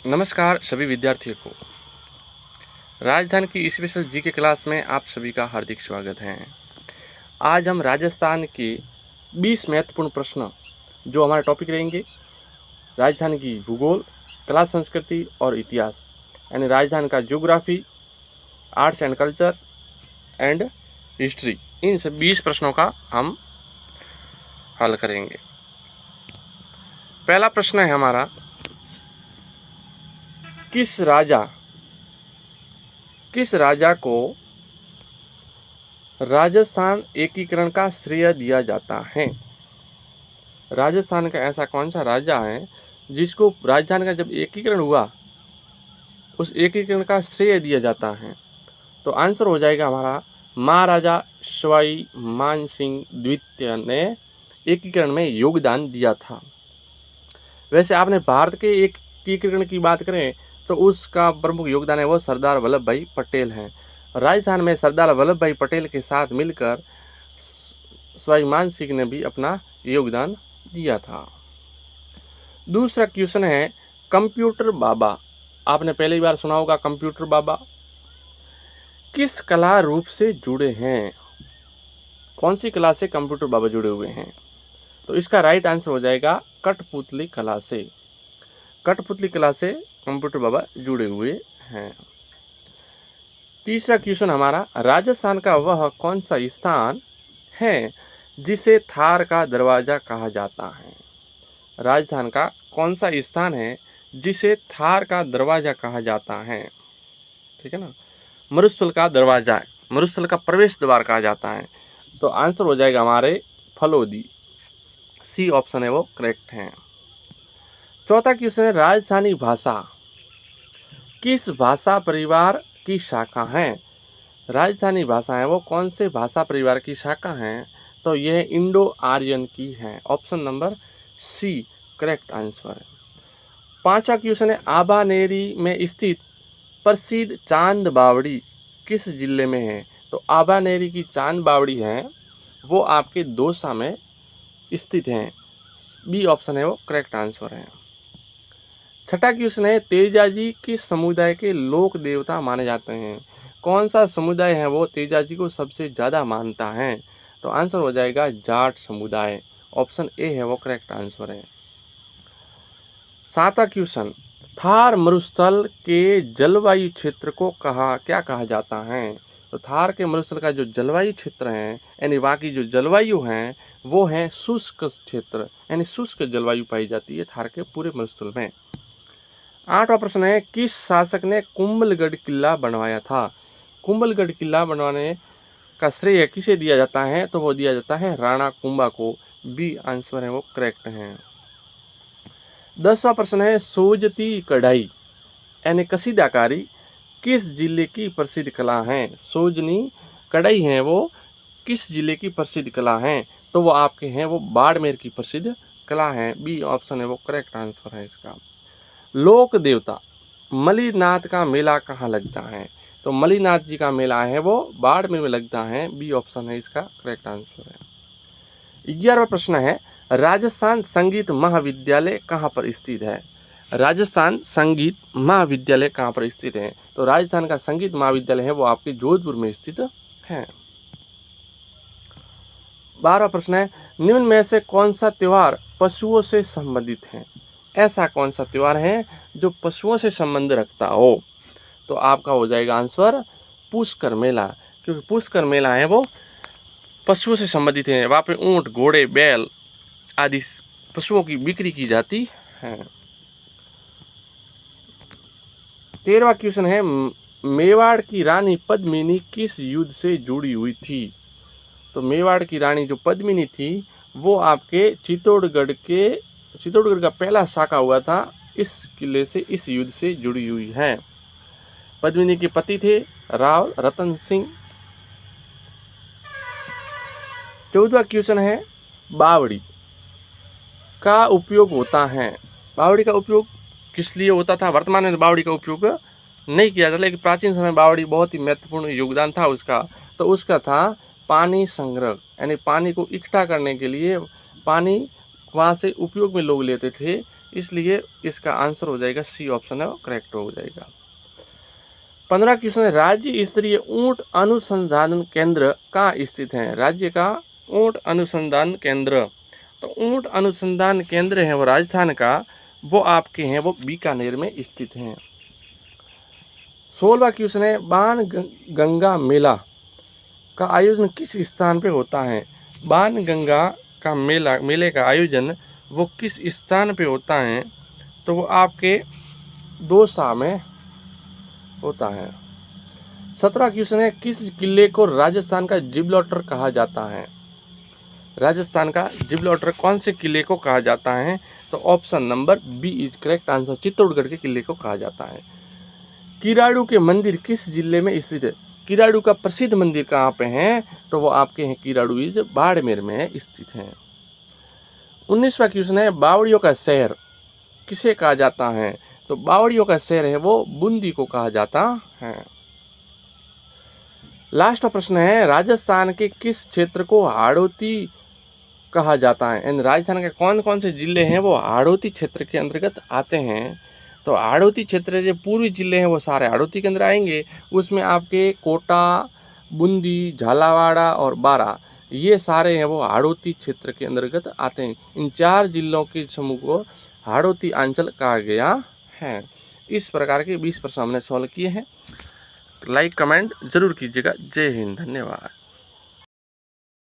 नमस्कार सभी विद्यार्थियों को। राजस्थान की स्पेशल जीके क्लास में आप सभी का हार्दिक स्वागत है। आज हम राजस्थान के 20 महत्वपूर्ण प्रश्न जो हमारे टॉपिक रहेंगे, राजस्थान की भूगोल, कला संस्कृति और इतिहास, यानी राजस्थान का geography, arts and culture and history, इन सब 20 प्रश्नों का हम हल करेंगे। पहला प्रश्न है हमारा, किस राजा को राजस्थान एकीकरण का श्रेय दिया जाता है? राजस्थान का ऐसा कौन सा राजा है जिसको राजस्थान का जब एकीकरण हुआ उस एकीकरण का श्रेय दिया जाता है? तो आंसर हो जाएगा हमारा महाराजा सवाई मानसिंह द्वितीय ने एकीकरण में योगदान दिया था। वैसे आपने भारत के एकीकरण की बात करें तो उसका प्रमुख योगदान है वो सरदार वल्लभ भाई पटेल हैं। राजस्थान में सरदार वल्लभ भाई पटेल के साथ मिलकर सवाई मानसिंह ने भी अपना योगदान दिया था। दूसरा क्वेश्चन है, कंप्यूटर बाबा, आपने पहली बार सुना होगा कंप्यूटर बाबा, किस कला रूप से जुड़े हैं? कौन सी कला से कंप्यूटर बाबा जुड़े हुए हैं? तो इसका राइट आंसर हो जाएगा कठपुतली कला से। कठपुतली कला से कंप्यूटर बाबा जुड़े हुए हैं। तीसरा क्वेश्चन हमारा, राजस्थान का वह कौन सा स्थान है जिसे थार का दरवाजा कहा जाता है? राजस्थान का कौन सा स्थान है जिसे थार का दरवाजा कहा जाता है? ठीक है ना, मरुस्थल का दरवाजा है, मरुस्थल का प्रवेश द्वार कहा जाता है। तो आंसर हो जाएगा हमारे फलोदी, सी ऑप्शन है वो करेक्ट है। चौथा क्वेश्चन है, राजस्थानी भाषा किस भाषा परिवार की शाखा है? राजस्थानी भाषा है वो कौन से भाषा परिवार की शाखा है? तो यह इंडो आर्यन की है, option number C correct answer है। पांचवा क्वेश्चन है, आबानेरी में स्थित प्रसिद्ध चांद बावड़ी किस जिले में है? तो आबानेरी की चांद बावड़ी है वो आपके दौसा में स्थित है, बी ऑप्शन है वो करेक्ट आंसर है। छठा क्वेश्चन है, तेजाजी किस समुदाय के लोक देवता माने जाते हैं? कौन सा समुदाय है वो तेजाजी को सबसे ज़्यादा मानता है? तो आंसर हो जाएगा जाट समुदाय, ऑप्शन ए है वो करेक्ट आंसर है। सातवां क्वेश्चन, थार मरुस्थल के जलवायु क्षेत्र को क्या कहा जाता है? तो थार के मरुस्थल का जो जलवायु क्षेत्र है, यानी वहाँ की जो जलवायु है वो है शुष्क क्षेत्र, यानी शुष्क जलवायु पाई जाती है थार के पूरे मरुस्थल में। आठवां प्रश्न है, किस शासक ने कुंभलगढ़ किला बनवाया था? कुंभलगढ़ किला बनवाने का श्रेय किसे दिया जाता है? तो वो दिया जाता है राणा कुंभा को, बी आंसर है वो करेक्ट है। 10वां प्रश्न है, सोजती कढ़ाई यानी कसीदाकारी किस जिले की प्रसिद्ध कला है? सोजनी कढ़ाई है वो किस जिले की प्रसिद्ध कला है? तो वो आपके हैं वो बाड़मेर की प्रसिद्ध कला है, बी ऑप्शन है वो करेक्ट आंसर है इसका। लोक देवता मलिनाथ का मेला कहाँ लगता है? तो मलिनाथ जी का मेला है वो बाड़मेर में लगता है, बी ऑप्शन है इसका करेक्ट आंसर है। 11वां प्रश्न है, राजस्थान संगीत महाविद्यालय कहाँ पर स्थित है? राजस्थान संगीत महाविद्यालय कहाँ पर स्थित है? तो राजस्थान का संगीत महाविद्यालय है वो आपके जोधपुर में स्थित है। 12वां प्रश्न है, निम्न में से कौन सा त्योहार पशुओं से संबंधित है? ऐसा कौन सा त्योहार है जो पशुओं से संबंध रखता हो? तो आपका हो जाएगा आंसर पुष्कर मेला, क्योंकि पुष्कर मेला है वो पशुओं से संबंधित है, वहाँ पे ऊंट, घोड़े, बैल आदि पशुओं की बिक्री की जाती है। 13वां क्वेश्चन है, मेवाड़ की रानी पद्मिनी किस युद्ध से जुड़ी हुई थी? तो मेवाड़ की रानी जो पद्मिनी थी वो आपके चित्तौड़गढ़ का पहला शाखा हुआ था, इस किले से, इस युद्ध से जुड़ी हुई है। पद्मिनी के पति थे राव रतन सिंह। 14वां क्वेश्चन है, बावड़ी का उपयोग होता है? बावड़ी का उपयोग किस लिए होता था? वर्तमान में बावड़ी का उपयोग नहीं किया जाता, लेकिन प्राचीन समय बावड़ी बहुत ही महत्वपूर्ण योगदान था उसका। तो उसका था पानी संग्रह, यानी पानी को इकट्ठा करने के लिए पानी वहाँ से उपयोग में लोग लेते थे इसलिए इसका आंसर हो जाएगा सी ऑप्शन है वो करेक्ट हो जाएगा। 15 क्वेश्चन है, राज्य स्तरीय ऊंट अनुसंधान केंद्र कहाँ स्थित है? राज्य का ऊंट अनुसंधान केंद्र, तो ऊंट अनुसंधान केंद्र है वो राजस्थान का, वो आपके हैं वो बीकानेर में स्थित हैं। 16वां क्वेश्चन है, बाण गंगा मेला का आयोजन किस स्थान पे होता है? बाण गंगा का मेले का आयोजन वो किस स्थान पे होता है? तो वो आपके दौसा में होता है। 17वां क्वेश्चन है, किस किले को राजस्थान का जिब्राल्टर कहा जाता है? राजस्थान का जिब्राल्टर कौन से किले को कहा जाता है? तो option number B is correct answer, Chittorgarh के किले को कहा जाता है। किराड़ू के मंदिर किस जिले में स्थित है? किराड़ू का प्रसिद्ध मंदिर कहाँ पे है? तो वो आपके हैं किराड़ू इज बाड़मेर में स्थित है। 19वां क्वेश्चन है, बावड़ियों का शहर किसे कहा जाता है? तो बावड़ियों का शहर है वो बूंदी को कहा जाता है। लास्ट प्रश्न है, राजस्थान के किस क्षेत्र को हाड़ौती कहा जाता है? एंड राजस्थान के कौन कौन से जिले हैं वो हाड़ौती क्षेत्र के अंतर्गत आते हैं? तो हाड़ौती क्षेत्र जो पूर्वी जिले हैं वो सारे हाड़ौती के अंदर आएंगे। उसमें आपके कोटा, बूंदी, झालावाड़ और बारा, ये सारे हैं वो हाड़ौती क्षेत्र के अंतर्गत आते हैं। इन 4 जिलों के समूह को हाड़ौती अंचल कहा गया है। इस प्रकार के 20 प्रश्न हमने सॉल्व किए हैं। लाइक कमेंट जरूर कीजिएगा। जय हिंद, धन्यवाद।